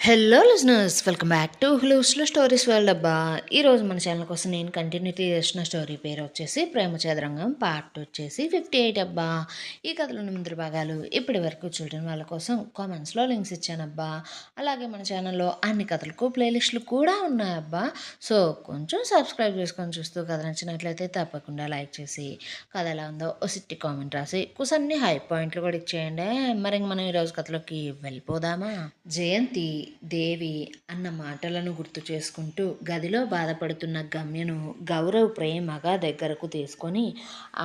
Hello listeners, welcome back to హులుస్లో stories world అబ్బా. ఈరోజు మన ఛానల్ కోసం నేను కంటిన్యూటీ చేసిన స్టోరీ పేరు వచ్చేసి ప్రేమ చదరంగం పార్ట్ వచ్చేసి 58 అబ్బా. ఈ కథలోని ముందు భాగాలు ఇప్పటి వరకు చూడని వాళ్ళ కోసం కామెంట్స్లో లింక్స్ ఇచ్చానబ్బా. అలాగే మన ఛానల్లో అన్ని కథలకు ప్లేలిస్టులు కూడా ఉన్నాయబ్బా. సో కొంచెం సబ్స్క్రైబ్ చేసుకొని చూస్తూ కథ నచ్చినట్లయితే తప్పకుండా లైక్ చేసి కథ ఎలా ఉందో ఓ సిట్టి కామెంట్ రాసి కుసన్ని హై పాయింట్లు కూడా ఇచ్చేయండి. మరి మనం ఈరోజు కథలోకి వెళ్ళిపోదామా. జయంతి దేవి అన్న మాటలను గుర్తు చేసుకుంటూ గదిలో బాధపడుతున్న గమ్యను గౌరవ్ ప్రేమగా దగ్గరకు తీసుకొని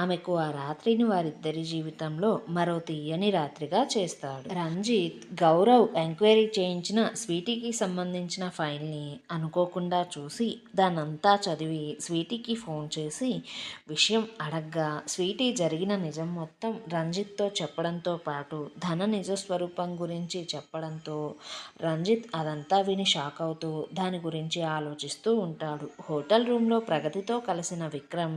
ఆమెకు ఆ రాత్రిని వారిద్దరి జీవితంలో మరో తీయని రాత్రిగా చేస్తాడు. రంజిత్ గౌరవ్ ఎంక్వైరీ చేయించిన స్వీటీకి సంబంధించిన ఫైల్ని అనుకోకుండా చూసి దానంతా చదివి స్వీటీకి ఫోన్ చేసి విషయం అడగ్గా స్వీటీ జరిగిన నిజం మొత్తం రంజిత్తో చెప్పడంతో పాటు ధన నిజస్వరూపం గురించి చెప్పడంతో రంజిత్ అదంతా విని షాక్ అవుతూ దాని గురించి ఆలోచిస్తూ ఉంటాడు. హోటల్ రూమ్లో ప్రగతితో కలిసిన విక్రమ్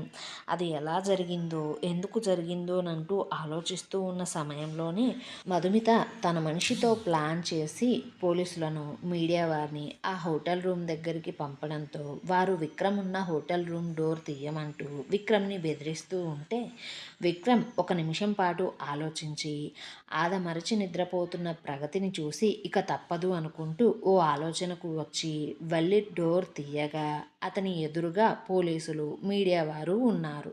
అది ఎలా జరిగిందో ఎందుకు జరిగిందోనంటూ ఆలోచిస్తూ ఉన్న సమయంలోనే మధుమిత తన మనిషితో ప్లాన్ చేసి పోలీసులను మీడియా వారిని ఆ హోటల్ రూమ్ దగ్గరికి పంపడంతో వారు విక్రమ్ ఉన్న హోటల్ రూమ్ డోర్ తీయమంటూ విక్రమ్ని బెదిరిస్తూ ఉంటే విక్రమ్ ఒక నిమిషం పాటు ఆలోచించి ఆదమరచి నిద్రపోతున్న ప్రగతిని చూసి ఇక తప్పదు అనుకుంటూ ఓ ఆలోచనకు వచ్చి వెళ్ళి డోర్ తీయగా అతని ఎదురుగా పోలీసులు మీడియా వారు ఉన్నారు.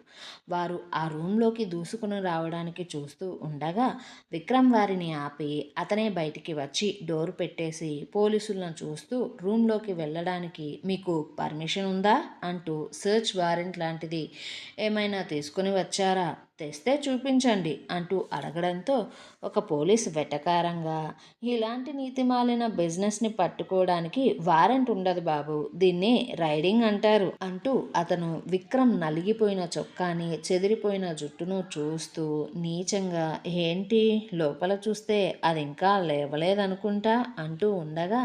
వారు ఆ రూమ్లోకి దూసుకుని రావడానికి చూస్తూ ఉండగా విక్రమ్ వారిని ఆపి అతనే బయటికి వచ్చి డోర్ పెట్టేసి పోలీసులను చూస్తూ రూమ్లోకి వెళ్ళడానికి మీకు పర్మిషన్ ఉందా అంటూ సెర్చ్ వారెంట్ లాంటిది ఏమైనా తీసుకుని వచ్చారా, తెస్తే చూపించండి అంటూ అడగడంతో ఒక పోలీసు వెటకారంగా ఇలాంటి నీతిమాలిన బిజినెస్ని పట్టుకోవడానికి వారెంట్ ఉండదు బాబు, దీన్ని రైడింగ్ అంటారు అంటూ అతను విక్రమ్ నలిగిపోయిన చొక్కాని చెదిరిపోయిన జుట్టును చూస్తూ నీచంగా ఏంటి లోపల చూస్తే అది ఇంకా లేవలేదనుకుంటా అంటూ ఉండగా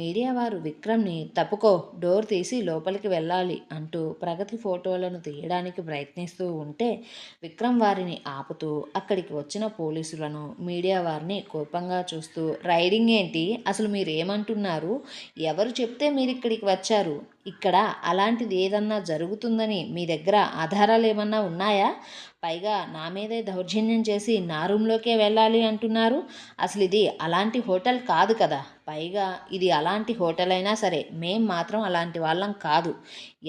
మీడియా వారు విక్రమ్ని తప్పుకో డోర్ తీసి లోపలికి వెళ్ళాలి అంటూ ప్రగతి ఫోటోలను తీయడానికి ప్రయత్నిస్తూ ఉంటే విక్రమ్ వారిని ఆపుతూ అక్కడికి వచ్చిన పోలీసులను మీడియా వారిని కోపంగా చూస్తూ రైడింగ్ ఏంటి, అసలు మీరు ఏమంటున్నారు, ఎవరు చెప్తే మీరు ఇక్కడికి వచ్చారు, ఇక్కడ అలాంటిది ఏదన్నా జరుగుతుందని మీ దగ్గర ఆధారాలు ఏమన్నా ఉన్నాయా, పైగా నా మీదే దౌర్జన్యం చేసి నా రూమ్లోకే వెళ్ళాలి అంటున్నారు, అసలు ఇది అలాంటి హోటల్ కాదు కదా, పైగా ఇది అలాంటి హోటల్ అయినా సరే మేం మాత్రం అలాంటి వాళ్ళం కాదు,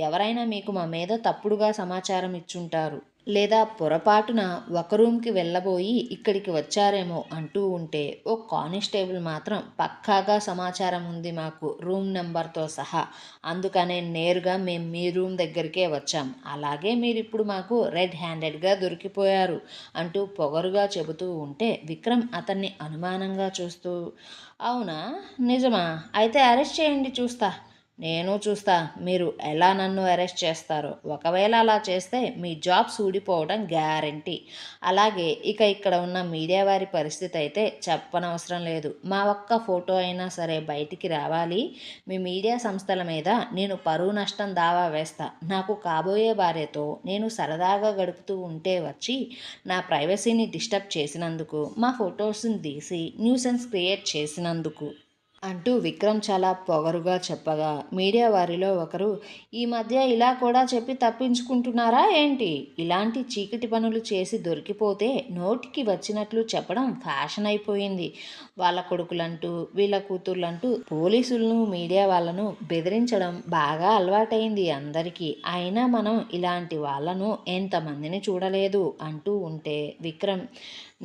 ఎవరైనా మీకు మా మీద తప్పుడుగా సమాచారం ఇచ్చుంటారు లేదా పొరపాటున ఒక రూమ్కి వెళ్ళబోయి ఇక్కడికి వచ్చారేమో అంటూ ఉంటే ఓ కానిస్టేబుల్ మాత్రం పక్కాగా సమాచారం ఉంది మాకు రూమ్ నెంబర్తో సహా, అందుకనే నేరుగా మేము మీ రూమ్ దగ్గరికే వచ్చాం, అలాగే మీరు ఇప్పుడు మాకు రెడ్ హ్యాండెడ్గా దొరికిపోయారు అంటూ పొగరుగా చెబుతూ ఉంటే విక్రమ్ అతన్ని అనుమానంగా చూస్తూ అవునా నిజమా, అయితే అరెస్ట్ చేయండి చూస్తా, నేను చూస్తా మీరు ఎలా నన్ను అరెస్ట్ చేస్తారో, ఒకవేళ అలా చేస్తే మీ జాబ్స్ ఊడిపోవడం గ్యారంటీ, అలాగే ఇక ఇక్కడ ఉన్న మీడియా వారి పరిస్థితి అయితే చెప్పనవసరం లేదు, మా ఒక్క ఫోటో అయినా సరే బయటికి రావాలి, మీ మీడియా సంస్థల మీద నేను పరువు నష్టం దావా వేస్తా, నాకు కాబోయే భార్యతో నేను సరదాగా గడుపుతూ ఉంటే వచ్చి నా ప్రైవసీని డిస్టర్బ్ చేసినందుకు, మా ఫొటోస్ని తీసి న్యూసెన్స్ క్రియేట్ చేసినందుకు అంటూ విక్రమ్ చాలా పొగరుగా చెప్పగా మీడియా వారిలో ఒకరు ఈ మధ్య ఇలా కూడా చెప్పి తప్పించుకుంటున్నారా ఏంటి, ఇలాంటి చీకటి పనులు చేసి దొరికిపోతే నోటికి వచ్చినట్లు చెప్పడం ఫ్యాషన్ అయిపోయింది, వాళ్ళ కొడుకులంటూ వీళ్ళ కూతుర్లంటూ పోలీసులను మీడియా వాళ్ళను బెదిరించడం బాగా అలవాటైంది అందరికీ, అయినా మనం ఇలాంటి వాళ్ళను ఎంతమందిని చూడలేదు అంటూ ఉంటే విక్రమ్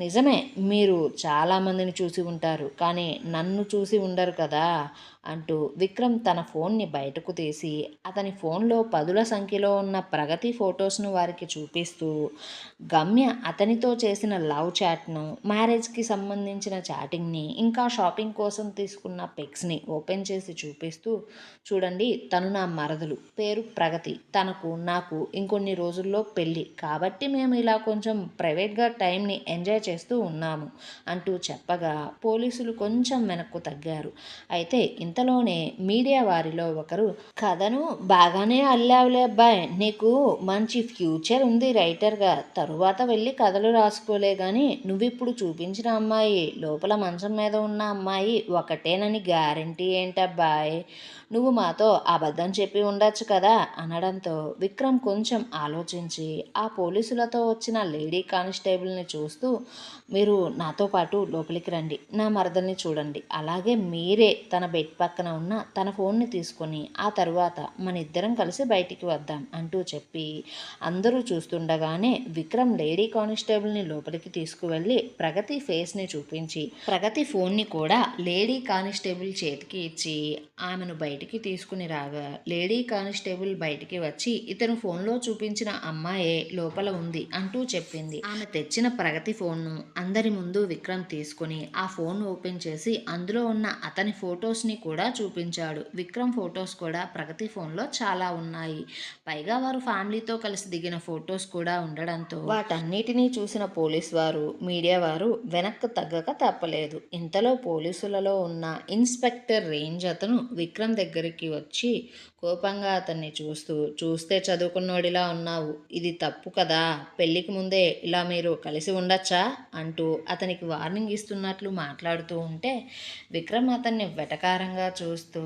నిజమే మీరు చాలామందిని చూసి ఉంటారు కానీ నన్ను చూసి ఉండరు కదా అంటూ విక్రమ్ తన ఫోన్ని బయటకు తీసి అతని ఫోన్లో పదుల సంఖ్యలో ఉన్న ప్రగతి ఫొటోస్ను వారికి చూపిస్తూ గమ్య అతనితో చేసిన లవ్ చాట్ను, మ్యారేజ్కి సంబంధించిన చాటింగ్ని, ఇంకా షాపింగ్ కోసం తీసుకున్న పిక్స్ని ఓపెన్ చేసి చూపిస్తూ చూడండి తను నా మరదలు, పేరు ప్రగతి, తనకు నాకు ఇంకొన్ని రోజుల్లో పెళ్ళి కాబట్టి మేము ఇలా కొంచెం ప్రైవేట్గా టైంని ఎంజాయ్ చేస్తూ ఉన్నాము అంటూ చెప్పగా పోలీసులు కొంచెం వెనక్కు తగ్గారు. అయితే ఇంతలోనే మీడియా వారిలో ఒకరు, కథను బాగానే అల్లావులే అబ్బాయి, నీకు మంచి ఫ్యూచర్ ఉంది రైటర్గా, తరువాత వెళ్ళి కథలు రాసుకోలే కానీ నువ్విప్పుడు చూపించిన అమ్మాయి, లోపల మంచం మీద ఉన్న అమ్మాయి ఒకటేనని గ్యారంటీ ఏంటబ్బాయ్, నువ్వు మాతో అబద్ధం చెప్పి ఉండొచ్చు కదా అనడంతో విక్రమ్ కొంచెం ఆలోచించి ఆ పోలీసులతో వచ్చిన లేడీ కానిస్టేబుల్ని చూస్తూ, మీరు నాతో పాటు లోపలికి రండి, నా మరదల్ని చూడండి, అలాగే మీరే తన బెడ్ పక్కన ఉన్న తన ఫోన్ని తీసుకొని ఆ తరువాత మన ఇద్దరం కలిసి బయటికి వద్దాం అంటూ చెప్పి అందరూ చూస్తుండగానే విక్రమ్ లేడీ కానిస్టేబుల్ని లోపలికి తీసుకువెళ్ళి ప్రగతి ఫేస్ని చూపించి ప్రగతి ఫోన్ని కూడా లేడీ కానిస్టేబుల్ చేతికి ఇచ్చి ఆమెను బయటికి తీసుకుని రాగా లేడీ కానిస్టేబుల్ బయటికి వచ్చి ఇతను ఫోన్లో చూపించిన అమ్మాయే లోపల ఉంది అంటూ చెప్పింది. ఆమె తెచ్చిన ప్రగతి ఫోన్ను అందరి ముందు విక్రమ్ తీసుకుని ఆ ఫోన్ ఓపెన్ చేసి అందులో ఉన్న అతని ఫొటోస్ని కూడా చూపించాడు. విక్రమ్ ఫొటోస్ కూడా ప్రగతి ఫోన్లో చాలా ఉన్నాయి. పైగా వారు ఫ్యామిలీతో కలిసి దిగిన ఫొటోస్ కూడా ఉండడంతో వాటన్నిటినీ చూసిన పోలీస్ వారు, మీడియా వారు వెనక్కు తగ్గక తప్పలేదు. ఇంతలో పోలీసులలో ఉన్న ఇన్స్పెక్టర్ రేంజ్ అతను విక్రమ్ దగ్గరికి వచ్చి కోపంగా అతన్ని చూస్తే చదువుకున్నోడిలా ఉన్నావు, ఇది తప్పు కదా, పెళ్ళికి ముందే ఇలా మీరు కలిసి ఉండొచ్చా అంటూ అతనికి వార్నింగ్ ఇస్తున్నట్లు మాట్లాడుతూ ఉంటే విక్రమ్ అతన్ని వెటకారంగా చూస్తూ,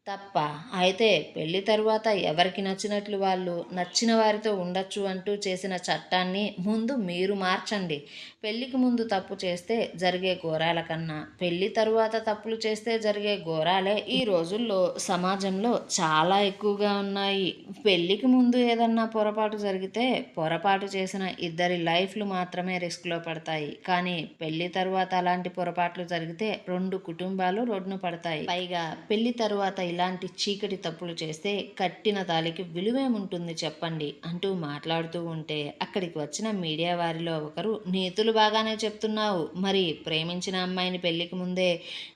తప్ప అయితే పెళ్లి తరువాత ఎవరికి నచ్చినట్లు వాళ్ళు నచ్చిన వారితో ఉండొచ్చు అంటూ చేసిన చట్టాన్ని ముందు మీరు మార్చండి. పెళ్లికి ముందు తప్పు చేస్తే జరిగే ఘోరాల కన్నా పెళ్లి తరువాత తప్పులు చేస్తే జరిగే ఘోరాలే ఈ రోజుల్లో సమాజంలో చాలా ఎక్కువగా ఉన్నాయి. పెళ్లికి ముందు ఏదన్నా పొరపాటు జరిగితే పొరపాటు చేసిన ఇద్దరి లైఫ్లు మాత్రమే రిస్క్లో పడతాయి. కానీ పెళ్లి తరువాత అలాంటి పొరపాట్లు జరిగితే 2 కుటుంబాలు రోడ్డున పడతాయి. పైగా పెళ్లి తరువాత ఇలాంటి చీకటి తప్పులు చేస్తే కట్టిన తాళికి విలువేముంటుంది చెప్పండి అంటూ మాట్లాడుతూ ఉంటే అక్కడికి వచ్చిన మీడియా వారిలో ఒకరు, నీతులు బాగానే చెప్తున్నావు, మరి ప్రేమించిన అమ్మాయిని పెళ్లికి ముందే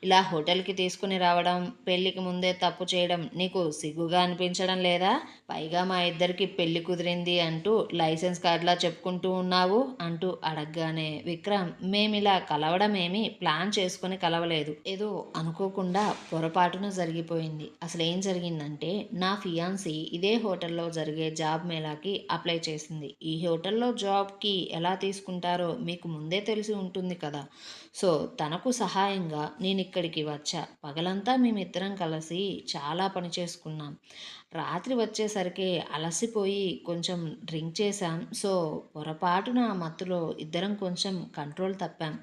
ఇలా హోటల్కి తీసుకుని రావడం, పెళ్లికి ముందే తప్పు చేయడం నీకు సిగ్గుగా అనిపించడం లేదా? పైగా మా ఇద్దరికి పెళ్లి కుదిరింది అంటూ లైసెన్స్ కార్డులా చెప్పుకుంటూ ఉన్నావు అంటూ అడగగానే విక్రమ్, మేమిలా కలవడం ఏమీ ప్లాన్ చేసుకుని కలవలేదు, ఏదో అనుకోకుండా పొరపాటున జరిగిపోయింది. అసలు ఏం జరిగిందంటే నా ఫియాన్సీ ఇదే హోటల్లో జరిగే జాబ్ మేళాకి అప్లై చేసింది. ఈ హోటల్లో జాబ్కి ఎలా తీసుకుంటారో మీకు ముందే తెలిసి ఉంటుంది కదా, సో తనకు సహాయంగా నేను ఇక్కడికి వచ్చా. పగలంతా మేమిద్దరం కలిసి చాలా పని చేసుకున్నాం. రాత్రి వచ్చేసరికి అలసిపోయి కొంచెం డ్రింక్ చేశాం. సో పొరపాటున మత్తులో ఇద్దరం కొంచెం కంట్రోల్ తప్పాం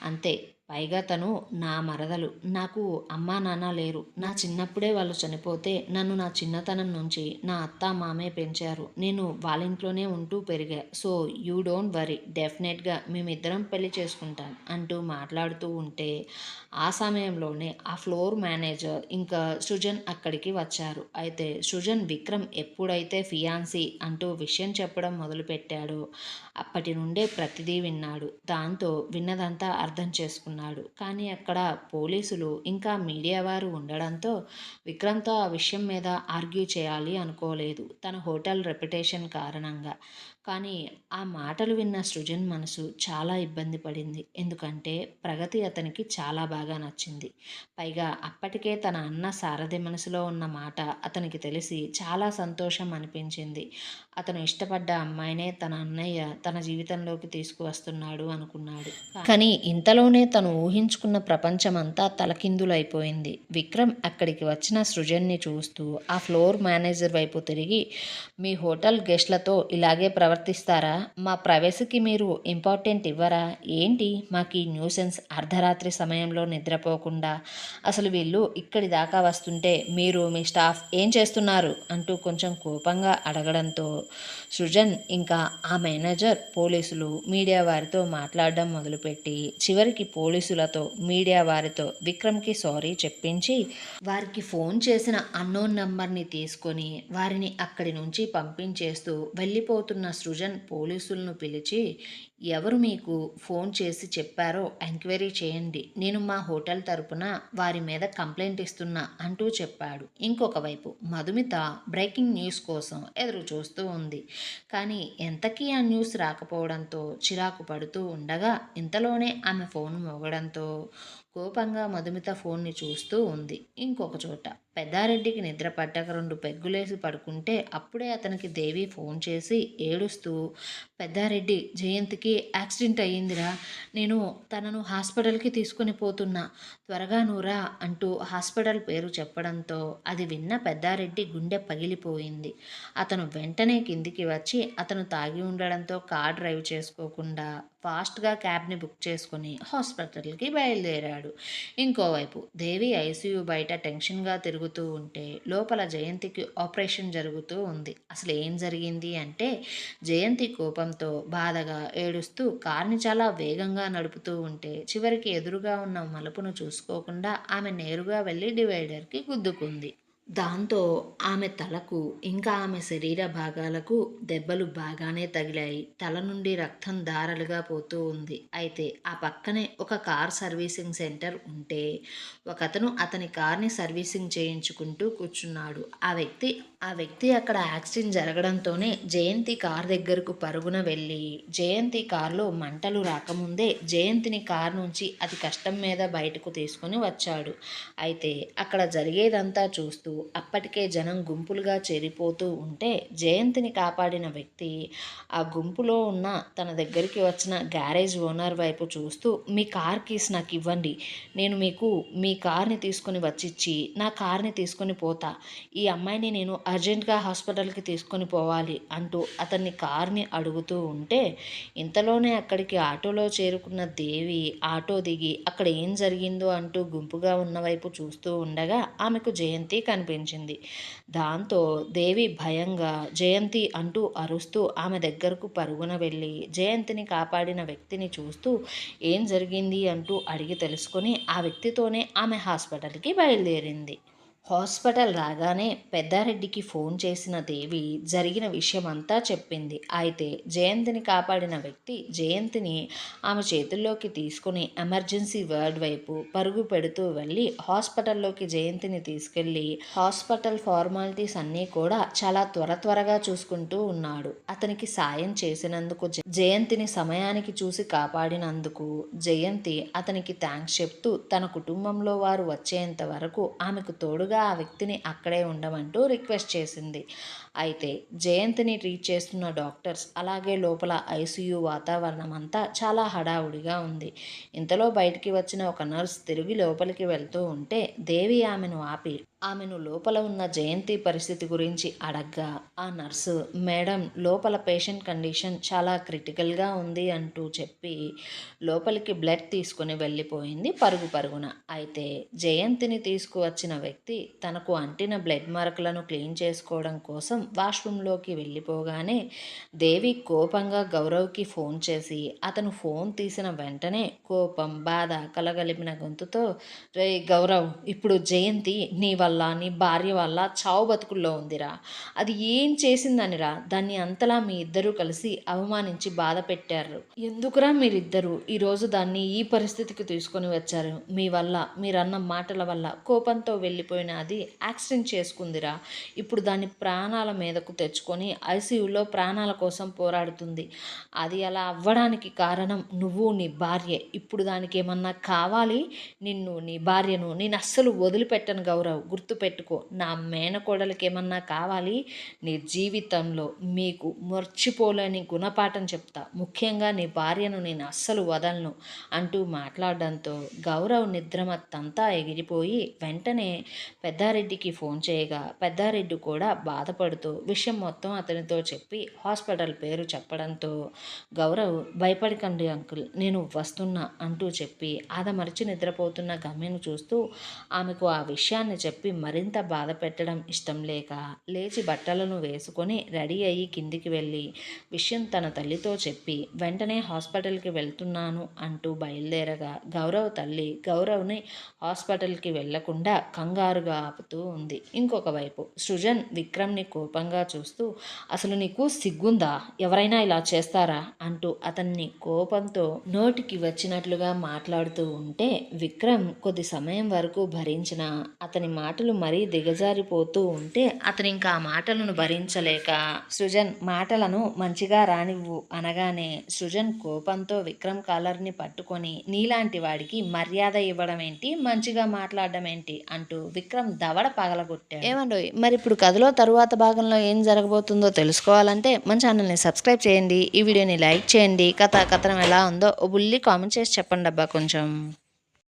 అంతే. పైగా తను నా మరదలు, నాకు అమ్మా నాన్న లేరు, నా చిన్నప్పుడే వాళ్ళు చనిపోతే నన్ను నా చిన్నతనం నుంచి నా అత్త మామే పెంచారు, నేను వాళ్ళ ఇంట్లోనే ఉంటూ పెరిగా. సో యూ డోంట్ వరీ, డెఫినెట్గా మేమిద్దరం పెళ్లి చేసుకుంటాం అంటూ మాట్లాడుతూ ఉంటే ఆ సమయంలోనే ఆ ఫ్లోర్ మేనేజర్ ఇంకా సృజన్ అక్కడికి వచ్చారు. అయితే సృజన్ విక్రమ్ ఎప్పుడైతే ఫియాన్సీ అంటూ విషయం చెప్పడం మొదలుపెట్టాడో అప్పటి నుండే ప్రతిదీ విన్నాడు. దాంతో విన్నదంతా అర్థం చేసుకున్నాడు. కానీ అక్కడ పోలీసులు ఇంకా మీడియా వారు ఉండడంతో విక్రమ్తో ఆ విషయం మీద ఆర్గ్యూ చేయాలి అనుకోలేదు, తన హోటల్ రెప్యుటేషన్ కారణంగా. కానీ ఆ మాటలు విన్న సృజన్ మనసు చాలా ఇబ్బంది పడింది. ఎందుకంటే ప్రగతి అతనికి చాలా బాగా నచ్చింది. పైగా అప్పటికే తన అన్న సారథి మనసులో ఉన్న మాట అతనికి తెలిసి చాలా సంతోషం అనిపించింది. అతను ఇష్టపడ్డ అమ్మాయినే తన అన్నయ్య తన జీవితంలోకి తీసుకువస్తున్నాడు అనుకున్నాడు. కానీ ఇంతలోనే తను ఊహించుకున్న ప్రపంచమంతా తలకిందులైపోయింది. విక్రమ్ అక్కడికి వచ్చిన సృజన్ని చూస్తూ ఆ ఫ్లోర్ మేనేజర్ వైపు తిరిగి, మీ హోటల్ గెస్ట్లతో ఇలాగే ప్రవర్తిస్తారా? మా ప్రైవసీకి మీరు ఇంపార్టెంట్ ఇవ్వరా ఏంటి? మాకు ఈ న్యూసెన్స్ అర్ధరాత్రి సమయంలో నిద్రపోకుండా, అసలు వీళ్ళు ఇక్కడి దాకా వస్తుంటే మీరు మీ స్టాఫ్ ఏం చేస్తున్నారు అంటూ కొంచెం కోపంగా అడగడంతో సృజన్ ఇంకా ఆ మేనేజర్ పోలీసులు మీడియా వారితో మాట్లాడడం మొదలుపెట్టి చివరికి పోలీసులతో మీడియా వారితో విక్రమ్కి సారీ చెప్పించి వారికి ఫోన్ చేసిన అన్నోన్ నంబర్ని తీసుకొని వారిని అక్కడి నుంచి పంపించేస్తూ వెళ్ళిపోతున్న సృజన్ పోలీసులను పిలిచి, ఎవరు మీకు ఫోన్ చేసి చెప్పారో ఎంక్వైరీ చేయండి, నేను మా హోటల్ తరపున వారి మీద కంప్లైంట్ ఇస్తున్నా అంటూ చెప్పాడు. ఇంకొక వైపు మధుమిత బ్రేకింగ్ న్యూస్ కోసం ఎదురు చూస్తూ ఉంది. కానీ ఎంతకీ ఆ న్యూస్ రాకపోవడంతో చిరాకు పడుతూ ఉండగా ఇంతలోనే ఆమె ఫోన్ మోగడంతో కోపంగా మధుమిత ఫోన్ని చూస్తూ ఉంది. ఇంకొక చోట పెద్దారెడ్డికి నిద్ర పట్టక 2 పెగ్గులేసి పడుకుంటే అప్పుడే అతనికి దేవి ఫోన్ చేసి ఏడుస్తూ, పెద్దారెడ్డి జయంతికి యాక్సిడెంట్ అయ్యిందిరా. నేను తనను హాస్పిటల్‌కి తీసుకొని పోతున్నా. త్వరగా నువ్వు రా అంటూ హాస్పిటల్ పేరు చెప్పడంతో అది విన్న పెద్దారెడ్డి గుండె పగిలిపోయింది. అతను వెంటనే కిందికి వచ్చి అతను తాగి ఉండడంతో కార్ డ్రైవ్ చేసుకోకుండా ఫాస్ట్‌గా క్యాబ్‌ని బుక్ చేసుకొని హాస్పిటల్‌కి బయలుదేరాడు. ఇంకోవైపు దేవి ఐసీయూ బయట టెన్షన్‌గా తిరుగుతూ ఉంటే లోపల జయంతికి ఆపరేషన్ జరుగుతూ ఉంది. అసలు ఏం జరిగింది అంటే జయంతి కోపంతో బాధగా ఏడుస్తూ కార్‌ని చాలా వేగంగా నడుపుతూ ఉంటే చివరికి ఎదురుగా ఉన్న మలుపును చూసుకోకుండా ఆమె నేరుగా వెళ్లి డివైడర్‌కి గుద్దుకుంది. దాంతో ఆమె తలకు, ఇంకా ఆమె శరీర భాగాలకు దెబ్బలు బాగానే తగిలాయి. తల నుండి రక్తం ధారలుగా పోతూ ఉంది. అయితే ఆ పక్కనే ఒక కార్ సర్వీసింగ్ సెంటర్ ఉంటే ఒకతను అతని కార్‌ని సర్వీసింగ్ చేయించుకుంటూ కూర్చున్నాడు. ఆ వ్యక్తి అక్కడ యాక్సిడెంట్ జరగడంతోనే జయంతి కార్ దగ్గరకు పరుగున వెళ్ళి, జయంతి కార్‌లో మంటలు రాకముందే జయంతిని కార్ నుంచి అతి కష్టం మీద బయటకు తీసుకొని వచ్చాడు. అయితే అక్కడ జరిగేదంతా చూస్తూ అప్పటికే జనం గుంపులుగా చేరిపోతూ ఉంటే జయంతిని కాపాడిన వ్యక్తి ఆ గుంపులో ఉన్న తన దగ్గరికి వచ్చిన గ్యారేజ్ ఓనర్ వైపు చూస్తూ, మీ కార్ కీస్ నాకు ఇవ్వండి. నేను మీకు మీ కార్‌ని తీసుకొని వచ్చిచ్చి నా కార్‌ని తీసుకొని పోతా. ఈ అమ్మాయిని నేను అర్జెంట్గా హాస్పిటల్కి తీసుకొని పోవాలి అంటూ అతన్ని కార్‌ని అడుగుతూ ఉంటే ఇంతలోనే అక్కడికి ఆటోలో చేరుకున్న దేవి ఆటో దిగి అక్కడ ఏం జరిగిందో అంటూ గుంపుగా ఉన్న వైపు చూస్తూ ఉండగా ఆమెకు జయంతి కనిపించింది. దాంతో దేవి భయంగా జయంతి అంటూ అరుస్తూ ఆమె దగ్గరకు పరుగున వెళ్ళి జయంతిని కాపాడిన వ్యక్తిని చూస్తూ ఏం జరిగింది అంటూ అడిగి తెలుసుకొని ఆ వ్యక్తితోనే ఆమె హాస్పిటల్కి బయలుదేరింది. హాస్పిటల్ రాగానే పెద్దారెడ్డికి ఫోన్ చేసిన దేవి జరిగిన విషయమంతా చెప్పింది. అయితే జయంతిని కాపాడిన వ్యక్తి జయంతిని ఆమె చేతుల్లోకి తీసుకుని ఎమర్జెన్సీ వార్డ్ వైపు పరుగు పెడుతూ వెళ్ళి హాస్పిటల్లోకి జయంతిని తీసుకెళ్ళి హాస్పిటల్ ఫార్మాలిటీస్ అన్నీ కూడా చాలా త్వరగా చూసుకుంటూ ఉన్నాడు. అతనికి సాయం చేసినందుకు జయంతిని సమయానికి చూసి కాపాడినందుకు జయంతి అతనికి థ్యాంక్స్ చెప్తూ తన కుటుంబంలో వారు వచ్చేంత వరకు ఆమెకు తోడుగా ఆ వ్యక్తిని అక్కడే ఉండమంటూ రిక్వెస్ట్ చేసింది. అయితే జయంతిని ట్రీట్ చేస్తున్న డాక్టర్స్ అలాగే లోపల ఐసీయూ వాతావరణం అంతా చాలా హడావుడిగా ఉంది. ఇంతలో బయటికి వచ్చిన ఒక నర్స్ తిరిగి లోపలికి వెళ్తూ ఉంటే దేవి ఆమెను లోపల ఉన్న జయంతి పరిస్థితి గురించి అడగ్గా ఆ నర్సు, మేడం లోపల పేషెంట్ కండిషన్ చాలా క్రిటికల్గా ఉంది అంటూ చెప్పి లోపలికి బ్లడ్ తీసుకుని వెళ్ళిపోయింది పరుగున. అయితే జయంతిని తీసుకువచ్చిన వ్యక్తి తనకు అంటిన బ్లడ్ మరకలను క్లీన్ చేసుకోవడం కోసం వాష్రూమ్లోకి వెళ్ళిపోగానే దేవి కోపంగా గౌరవ్కి ఫోన్ చేసి అతను ఫోన్ తీసిన వెంటనే కోపం, బాధ కలగలిపిన గొంతుతో, రే గౌరవ్, ఇప్పుడు జయంతి నీ వల్ల నీ భార్య వల్ల చావు బతుకుల్లో ఉందిరా. అది ఏం చేసిందనిరా దాన్ని అంతలా మీ ఇద్దరూ కలిసి అవమానించి బాధ పెట్టారు. ఎందుకురా మీరిద్దరూ ఈరోజు దాన్ని ఈ పరిస్థితికి తీసుకొని వచ్చారు? మీ వల్ల, మీరన్న మాటల వల్ల కోపంతో వెళ్ళిపోయిన అది యాక్సిడెంట్ చేసుకుందిరా. ఇప్పుడు దాన్ని ప్రాణాల మీదకు తెచ్చుకొని ఐసీయూలో ప్రాణాల కోసం పోరాడుతుంది. అది అలా అవ్వడానికి కారణం నువ్వు, నీ భార్యే. ఇప్పుడు దానికి ఏమన్నా కావాలి, నిన్ను, నీ భార్యను నేను అస్సలు వదిలిపెట్టను గౌరవ్, గుర్తుపెట్టుకో. నా మేనకోడలికి ఏమన్నా కావాలి, నీ జీవితంలో మీకు మర్చిపోలేని గుణపాఠం చెప్తా. ముఖ్యంగా నీ భార్యను నేను అస్సలు వదలను అంటూ మాట్లాడడంతో గౌరవ్ నిద్రమత్తంతా ఎగిరిపోయి వెంటనే పెద్దారెడ్డికి ఫోన్ చేయగా పెద్దారెడ్డి కూడా బాధపడుతూ విషయం మొత్తం అతనితో చెప్పి హాస్పిటల్ పేరు చెప్పడంతో గౌరవ్, భయపడకండి అంకుల్, నేను వస్తున్నా అంటూ చెప్పి ఆదమరిచి నిద్రపోతున్న గమ్యను చూస్తూ ఆమెకు ఆ విషయాన్ని చెప్పి మరింత బాధ పెట్టడం ఇష్టం లేక లేచి బట్టలను వేసుకొని రెడీ అయ్యి కిందికి వెళ్ళి విషయం తన తల్లితో చెప్పి వెంటనే హాస్పిటల్కి వెళ్తున్నాను అంటూ బయలుదేరగా గౌరవ్ తల్లి గౌరవ్ని హాస్పిటల్కి వెళ్లకుండా కంగారుగా వాపుతూ ఉంది. ఇంకొక వైపు సృజన్ విక్రమ్ని కోపంగా చూస్తూ, అసలు నీకు సిగ్గుందా, ఎవరైనా ఇలా చేస్తారా అంటూ అతన్ని కోపంతో నోటికి వచ్చినట్లుగా మాట్లాడుతూ ఉంటే విక్రమ్ కొద్ది సమయం వరకు భరించిన అతని మాటలు మరీ దిగజారిపోతూ ఉంటే అతను ఇంకా ఆ మాటలను భరించలేక, సృజన్ మాటలను మంచిగా రానివ్వు అనగానే సృజన్ కోపంతో విక్రమ్ కాలర్ని పట్టుకొని, నీలాంటి వాడికి మర్యాద ఇవ్వడం ఏంటి, మంచిగా మాట్లాడడం ఏంటి అంటూ విక్రమ్ దవడ పగలగొట్టాడు. ఏమండోయ్, మరి ఇప్పుడు కథలో తరువాత భాగంలో ఏం జరగబోతుందో తెలుసుకోవాలంటే మన ఛానల్ని సబ్స్క్రైబ్ చేయండి, ఈ వీడియోని లైక్ చేయండి, కథనం ఎలా ఉందో ఓ బుల్లి కామెంట్ చేసి చెప్పండి అబ్బా కొంచెం.